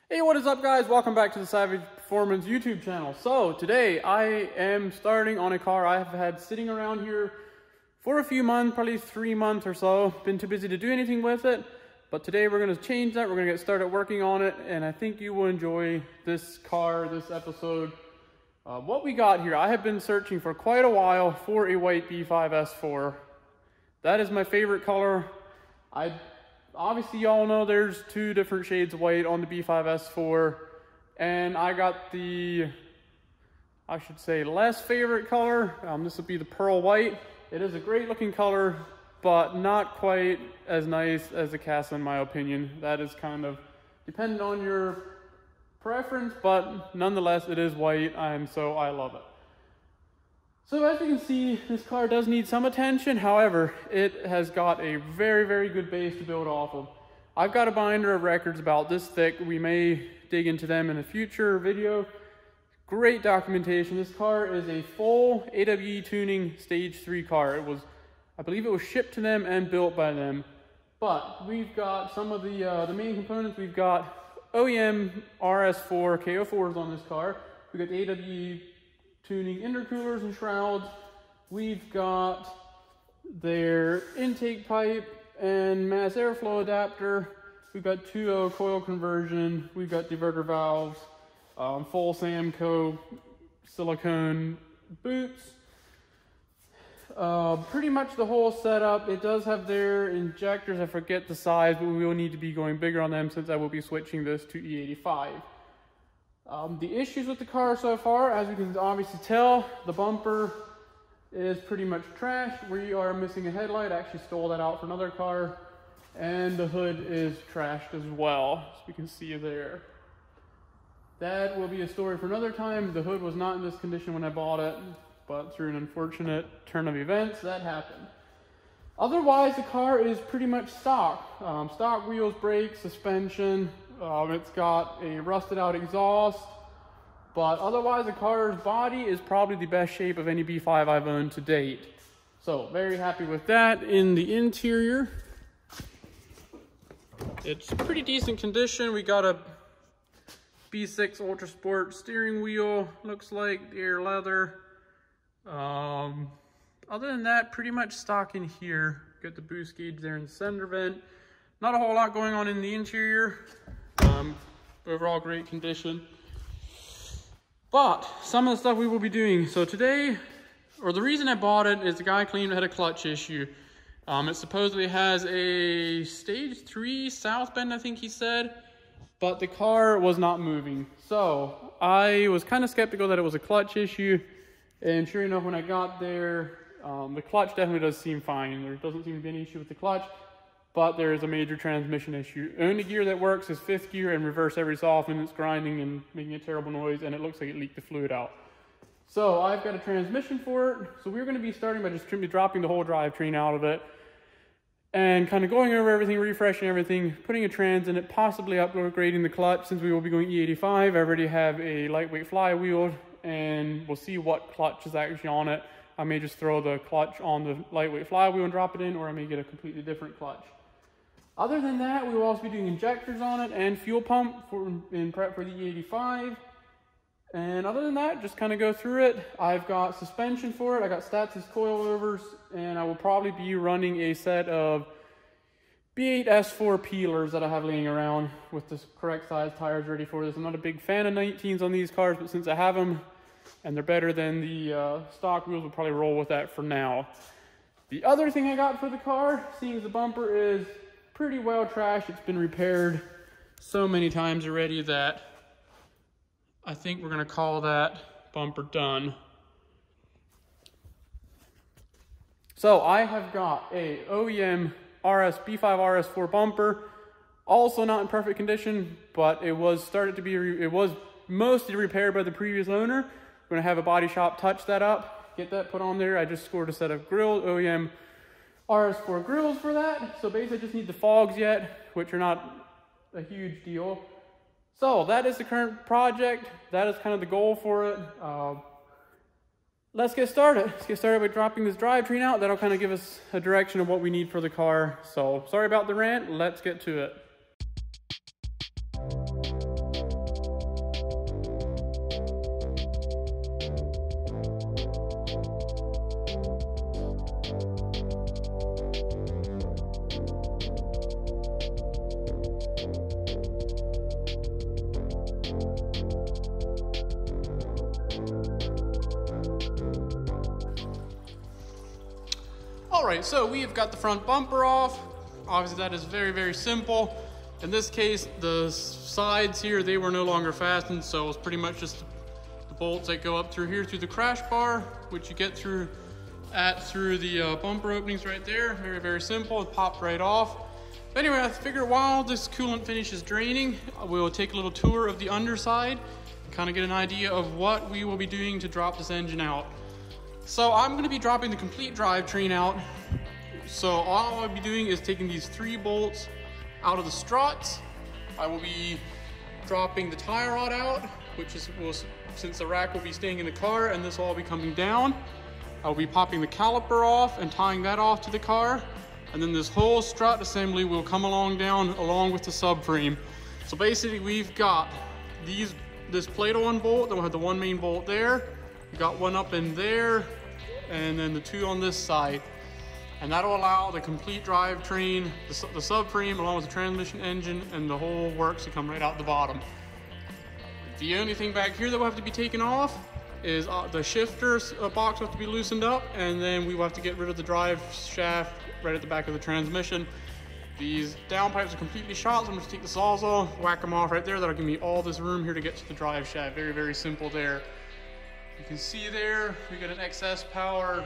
Hey, what is up, guys? Welcome back to the Savage Performance YouTube channel. So today I am starting on a car I have had sitting around here for a few months, probably 3 months or so. Been too busy to do anything with it, but today we're going to change that. We're going to get started working on it, and I think you will enjoy this car, this episode. What we got here, I have been searching for quite a while for a white B5S4. That is my favorite color. Obviously, y'all know there's two different shades of white on the B5S4, and I got the, I should say, less favorite color. This will be the pearl white. It is a great looking color, but not quite as nice as the Casa in my opinion. That is kind of dependent on your preference, but nonetheless, it is white, and so I love it. So as you can see, this car does need some attention. However, it has got a very, very good base to build off of. I've got a binder of records about this thick. We may dig into them in a future video. Great documentation. This car is a full AWE tuning stage 3 car. I believe it was shipped to them and built by them. But we've got some of the main components. We've got OEM RS4 KO4s on this car. We've got the AWE tuning intercoolers and shrouds. We've got their intake pipe and mass airflow adapter. We've got 2.0 coil conversion. We've got diverter valves, full Samco silicone boots. Pretty much the whole setup. It does have their injectors. I forget the size, but we will need to be going bigger on them since I will be switching this to E85. The issues with the car so far, as you can obviously tell, the bumper is pretty much trashed. We are missing a headlight. I actually stole that out for another car. And the hood is trashed as well, as we can see there. That will be a story for another time. The hood was not in this condition when I bought it, but through an unfortunate turn of events, that happened. Otherwise, the car is pretty much stock. Stock wheels, brakes, suspension. It's got a rusted out exhaust, but otherwise the car's body is probably the best shape of any B5 I've owned to date. So very happy with that. In the interior, it's pretty decent condition. We got a B6 Ultra Sport steering wheel, looks like, the air leather. Other than that, pretty much stock in here. Got the boost gauge there in the center vent. Not a whole lot going on in the interior. Overall great condition. But some of the stuff we will be doing. So today, or the reason I bought it is the guy claimed it had a clutch issue. It supposedly has a stage 3 south bend, I think he said, but the car was not moving. So I was kind of skeptical that it was a clutch issue. And sure enough, when I got there, the clutch definitely does seem fine. There doesn't seem to be any issue with the clutch. But there is a major transmission issue. The only gear that works is 5th gear, and reverse every so often. It's grinding and making a terrible noise, and it looks like it leaked the fluid out. So I've got a transmission for it. So we're going to be starting by just dropping the whole drivetrain out of it and kind of going over everything, refreshing everything, putting a trans in it, possibly upgrading the clutch since we will be going E85. I already have a lightweight flywheel, and we'll see what clutch is actually on it. I may just throw the clutch on the lightweight flywheel and drop it in, or I may get a completely different clutch. Other than that, we will also be doing injectors on it and fuel pump in prep for the E85. And other than that, just kind of go through it. I've got suspension for it. I got Status coilovers, and I will probably be running a set of B8 S4 peelers that I have laying around with the correct size tires ready for this. I'm not a big fan of 19s on these cars, but since I have them and they're better than the stock wheels, we'll probably roll with that for now. The other thing I got for the car, seeing as the bumper is pretty well trashed, it's been repaired so many times already that I think we're going to call that bumper done. So I have got a OEM B5 RS4 bumper, also not in perfect condition, but it was mostly repaired by the previous owner. We're going to have a body shop touch that up, get that put on there. I just scored a set of OEM RS4 grills for that. So basically I just need the fogs yet, which are not a huge deal. So that is the current project. That is kind of the goal for it. Let's get started. Let's get started by dropping this drivetrain out. That'll kind of give us a direction of what we need for the car. So sorry about the rant. Let's get to it. All right, so we have got the front bumper off. Obviously that is very, very simple. In this case, the sides here, they were no longer fastened, so it's pretty much just the bolts that go up through here through the crash bar, which you get through the bumper openings right there. Very, very simple. It popped right off. But anyway, I figured while this coolant finishes draining, we'll take a little tour of the underside, kind of get an idea of what we will be doing to drop this engine out. So I'm going to be dropping the complete drivetrain out. So all I'll be doing is taking these 3 bolts out of the struts. I will be dropping the tie rod out, which is, since the rack will be staying in the car and this will all be coming down, I'll be popping the caliper off and tying that off to the car. And then this whole strut assembly will come down along with the subframe. So basically we've got this plate-on bolt, then we'll have the 1 main bolt there. We got 1 up in there, and then the 2 on this side. And that'll allow the complete drivetrain, the subframe, along with the transmission engine, and the whole works to come right out the bottom. The only thing back here that will have to be taken off is the shifter box will have to be loosened up, and then we will have to get rid of the drive shaft right at the back of the transmission. These downpipes are completely shot, so I'm just take the sawzall, whack them off right there. That'll give me all this room here to get to the drive shaft. Very, very simple there. You can see there, we got an XS Power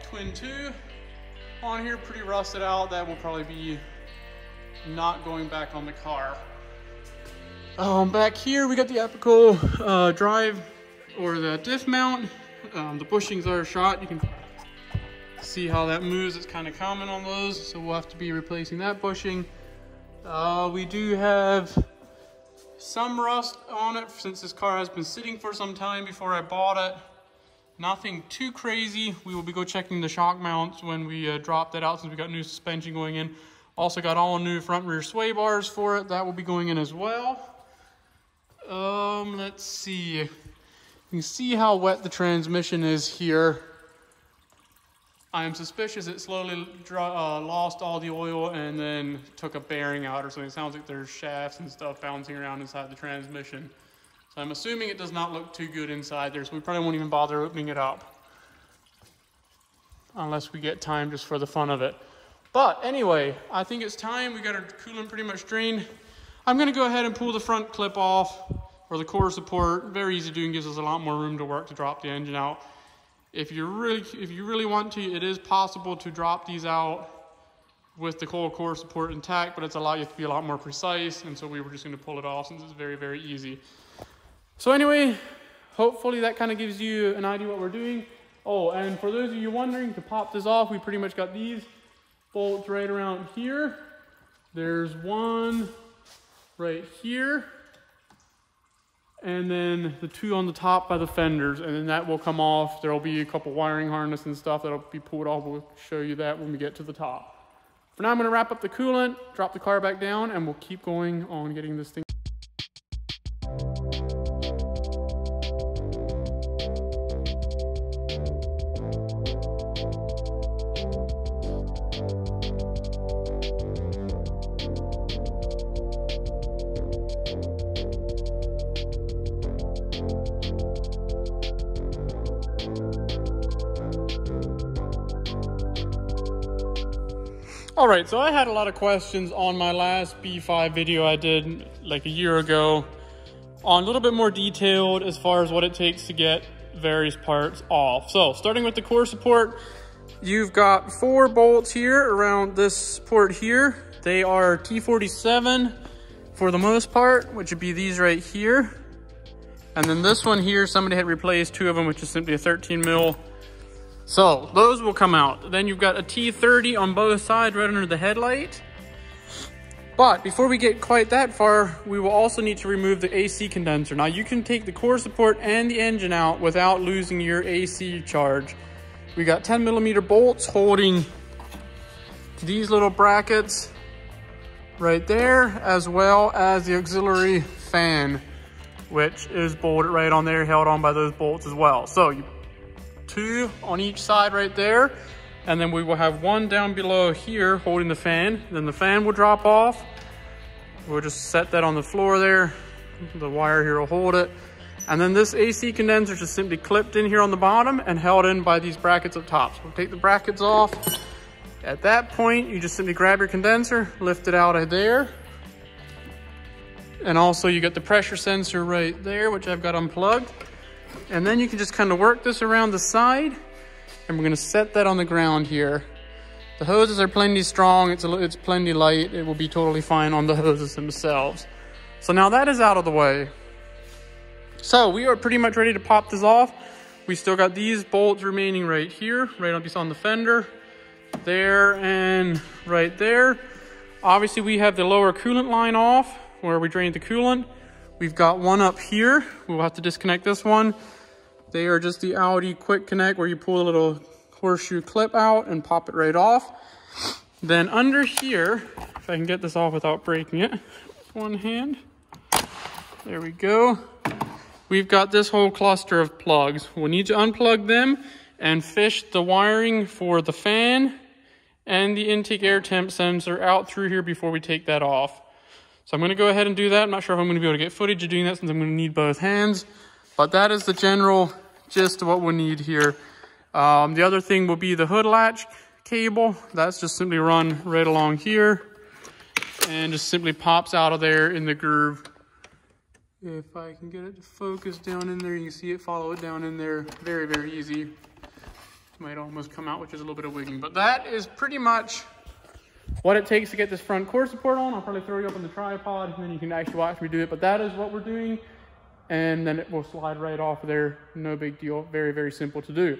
twin 2 on here, pretty rusted out. That will probably be not going back on the car. Back here we got the apical drive or the diff mount. The bushings are shot. You can see how that moves. It's kind of common on those, so we'll have to be replacing that bushing. We do have some rust on it since this car has been sitting for some time before I bought it. Nothing too crazy. We will be checking the shock mounts when we drop that out, since we got new suspension going in. Also got all new front and rear sway bars for it. That will be going in as well. Let's see. You can see how wet the transmission is here. I am suspicious it slowly lost all the oil and then took a bearing out or something. It sounds like there's shafts and stuff bouncing around inside the transmission. So I'm assuming it does not look too good inside there, so we probably won't even bother opening it up unless we get time just for the fun of it. But anyway, I think it's time. We got our coolant pretty much drained. I'm going to go ahead and pull the front clip off, or the core support. Very easy to do and gives us a lot more room to work to drop the engine out. If you really want to, it is possible to drop these out with the core support intact, but you have to be a lot more precise, and so we were just going to pull it off since it's very, very easy. So anyway, hopefully that kind of gives you an idea what we're doing. Oh, and for those of you wondering, to pop this off, we pretty much got these bolts right around here. There's 1 right here, and then the 2 on the top by the fenders, and then that will come off. There'll be a couple wiring harness and stuff that'll be pulled off. We'll show you that when we get to the top. For now, I'm going to wrap up the coolant, drop the car back down, and we'll keep going on getting this thing. All right, so I had a lot of questions on my last B5 video I did like a year ago on a little bit more detailed as far as what it takes to get various parts off. So starting with the core support, you've got 4 bolts here around this port here. They are T47 for the most part, which would be these right here. And then this one here, somebody had replaced 2 of them, which is simply a 13 mil. So those will come out. Then you've got a T30 on both sides right under the headlight. But before we get quite that far, we will also need to remove the AC condenser. Now you can take the core support and the engine out without losing your AC charge. We got 10 millimeter bolts holding these little brackets right there, as well as the auxiliary fan, which is bolted right on there, held on by those bolts as well. So you 2 on each side right there, and then we will have 1 down below here holding the fan. Then the fan will drop off. We'll just set that on the floor there. The wire here will hold it. And then this AC condenser is just simply clipped in here on the bottom and held in by these brackets up top. So we'll take the brackets off. At that point, you just simply grab your condenser, lift it out of there. And also you got the pressure sensor right there, which I've got unplugged. And then you can just kind of work this around the side. And we're gonna set that on the ground here. The hoses are plenty strong, it's plenty light. It will be totally fine on the hoses themselves. So now that is out of the way. So we are pretty much ready to pop this off. We still got these bolts remaining right here, right on the fender, there and right there. Obviously we have the lower coolant line off where we drain the coolant. We've got one up here. We'll have to disconnect this one. They are just the Audi quick connect where you pull a little horseshoe clip out and pop it right off. Then under here, if I can get this off without breaking it with one hand, there we go. We've got this whole cluster of plugs. We'll need to unplug them and fish the wiring for the fan and the intake air temp sensor out through here before we take that off. So I'm gonna go ahead and do that. I'm not sure if I'm gonna be able to get footage of doing that since I'm gonna need both hands, but that is the general gist of what we'll need here. The other thing will be the hood latch cable. That's just simply run right along here and just simply pops out of there in the groove. If I can get it to focus down in there, you can see it, follow it down in there. Very, very easy. It might almost come out, which is a little bit of wiggling. But that is pretty much what it takes to get this front core support on. I'll probably throw you up on the tripod and then you can actually watch me do it. But that is what we're doing. And then it will slide right off of there. No big deal. Very, very simple to do.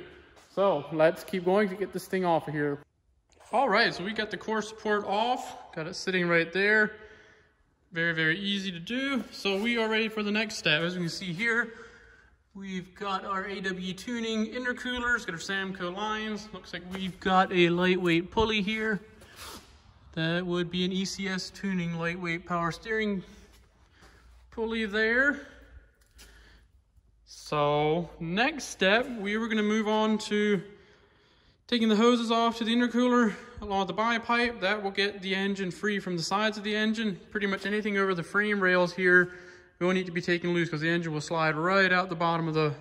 So let's keep going to get this thing off of here. All right, so we got the core support off. Got it sitting right there. Very, very easy to do. So we are ready for the next step. As you can see here, we've got our AW tuning intercoolers, got our Samco lines. Looks like we've got a lightweight pulley here. That would be an ECS tuning lightweight power steering pulley there. So next step, we were gonna move on to taking the hoses off to the intercooler along with the bi-pipe. That will get the engine free from the sides of the engine. Pretty much anything over the frame rails here will need to be taken loose because the engine will slide right out the bottom of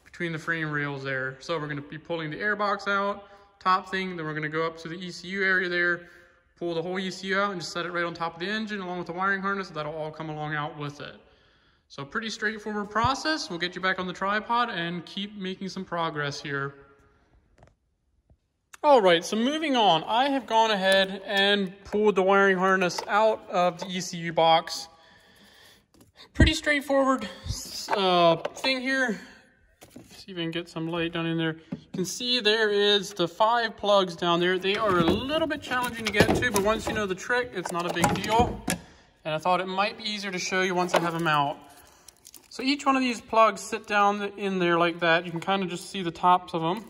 between the frame rails there. So we're gonna be pulling the air box out, top thing, then we're gonna go up to the ECU area there, pull the whole ECU out and just set it right on top of the engine along with the wiring harness. That'll all come along out with it. So pretty straightforward process. We'll get you back on the tripod and keep making some progress here. All right, so moving on, I have gone ahead and pulled the wiring harness out of the ECU box. Pretty straightforward thing here. See if we can get some light down in there. You can see there is the 5 plugs down there. They are a little bit challenging to get to, but once you know the trick, it's not a big deal. And I thought it might be easier to show you once I have them out. So each one of these plugs sit down in there like that. You can kind of just see the tops of them.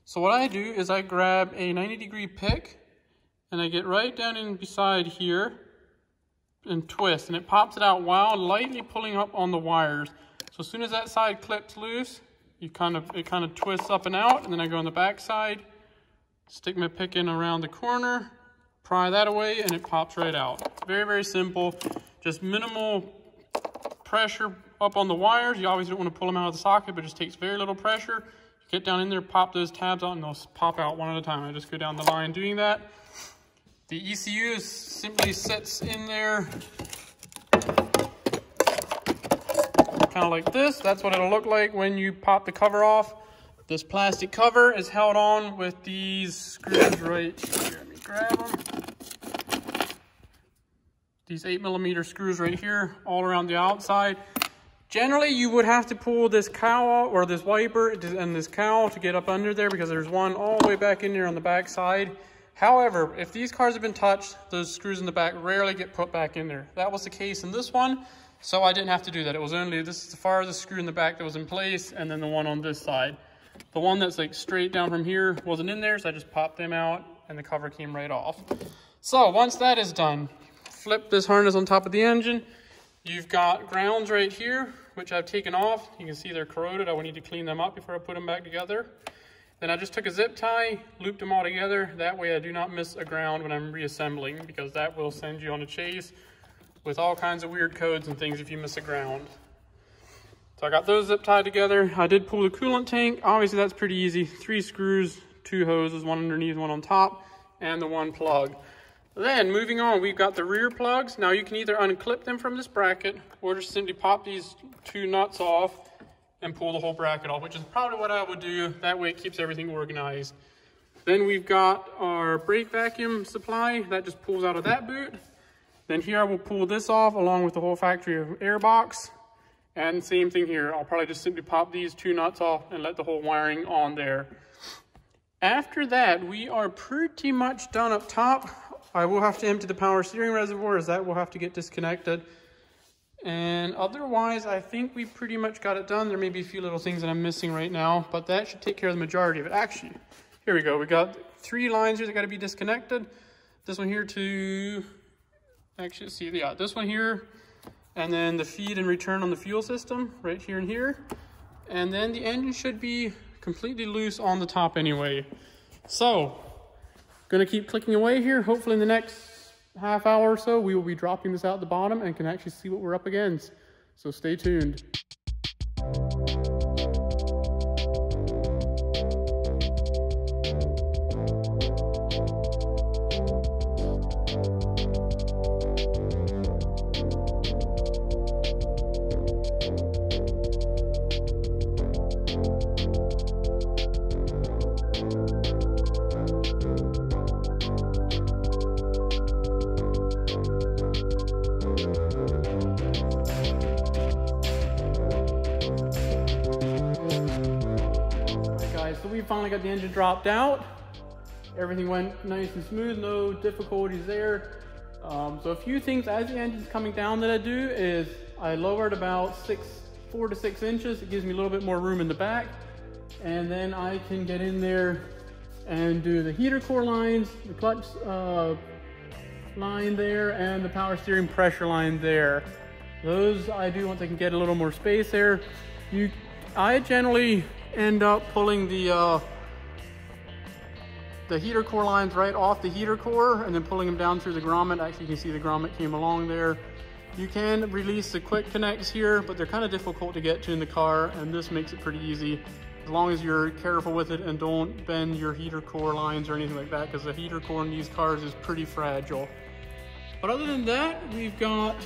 So what I do is I grab a 90-degree pick and I get right down in beside here and twist, and it pops it out while lightly pulling up on the wires. So as soon as that side clips loose, it kind of twists up and out, and then I go on the back side, stick my pick in around the corner, pry that away, and it pops right out. Very, very simple. Just minimal pressure up on the wires. You obviously don't want to pull them out of the socket, but it just takes very little pressure. Get down in there, pop those tabs out, and they'll pop out one at a time. I just go down the line doing that. The ECU simply sits in there kind of like this. That's what it'll look like when you pop the cover off. This plastic cover is held on with these screws right here. Let me grab them. These 8mm screws right here, all around the outside. Generally, you would have to pull this cowl or this wiper and this cowl to get up under there because there's one all the way back in there on the back side. However, if these cars have been touched, those screws in the back rarely get put back in there. That was the case in this one, so I didn't have to do that. It was only, this is the farthest screw in the back that was in place, and then the one on this side. The one that's like straight down from here wasn't in there, so I just popped them out and the cover came right off. So once that is done, flip this harness on top of the engine. You've got grounds right here, which I've taken off. You can see they're corroded. I will need to clean them up before I put them back together. Then I just took a zip tie, looped them all together. That way I do not miss a ground when I'm reassembling, because that will send you on a chase with all kinds of weird codes and things if you miss a ground. So I got those zip tied together. I did pull the coolant tank. Obviously that's pretty easy. 3 screws, 2 hoses, one underneath, one on top, and the 1 plug. Then moving on, we've got the rear plugs. Now you can either unclip them from this bracket or just simply pop these 2 nuts off and pull the whole bracket off, which is probably what I would do. That way it keeps everything organized. Then we've got our brake vacuum supply that just pulls out of that boot. Then here I will pull this off along with the whole factory air box. And same thing here. I'll probably just simply pop these 2 nuts off and let the whole wiring on there. After that, we are pretty much done up top. I will have to empty the power steering reservoir as that will have to get disconnected. And otherwise, I think we pretty much got it done. There may be a few little things that I'm missing right now, but that should take care of the majority of it. Actually, here we go. We got 3 lines here that got to be disconnected. This one here to, actually, see, yeah, this one here. And then the feed and return on the fuel system right here and here. And then the engine should be completely loose on the top anyway. So, gonna keep clicking away here. Hopefully in the next half hour or so, we will be dropping this out the bottom and can actually see what we're up against. So stay tuned. So we finally got the engine dropped out. Everything went nice and smooth, no difficulties there. So a few things as the engine's coming down that I do is I lowered about 4 to 6 inches. It gives me a little bit more room in the back. And then I can get in there and do the heater core lines, the clutch line there, and the power steering pressure line there. Those I do once I can get a little more space there. I generally end up pulling the heater core lines right off the heater core and then pulling them down through the grommet. Actually, you can see the grommet came along there. You can release the quick connects here, but they're kind of difficult to get to in the car, and this makes it pretty easy as long as you're careful with it and don't bend your heater core lines or anything like that, because the heater core in these cars is pretty fragile. But other than that, we've got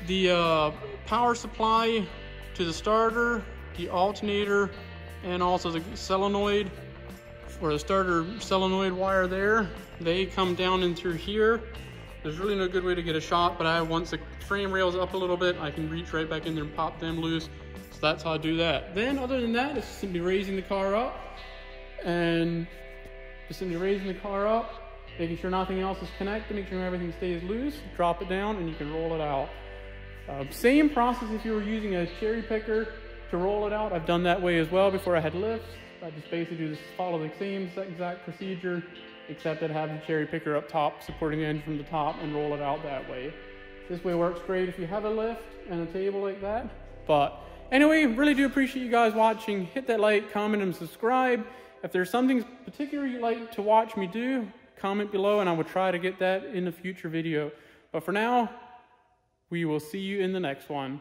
the power supply to the starter, the alternator, and also the solenoid, or the starter solenoid wire there. They come down in through here. There's really no good way to get a shot, but once the frame rail's up a little bit, I can reach right back in there and pop them loose. So that's how I do that. Then other than that, it's simply raising the car up, and just simply raising the car up, making sure nothing else is connected, make sure everything stays loose, drop it down, and you can roll it out. Same process if you were using a cherry picker to roll it out. I've done that way as well before I had lifts. I just basically just follow the same exact procedure, except that I have the cherry picker up top supporting the engine from the top and roll it out that way. This way works great if you have a lift and a table like that. But anyway, really do appreciate you guys watching. Hit that like, comment, and subscribe. If there's something particular you'd like to watch me do, comment below and I will try to get that in a future video. But for now, we will see you in the next one.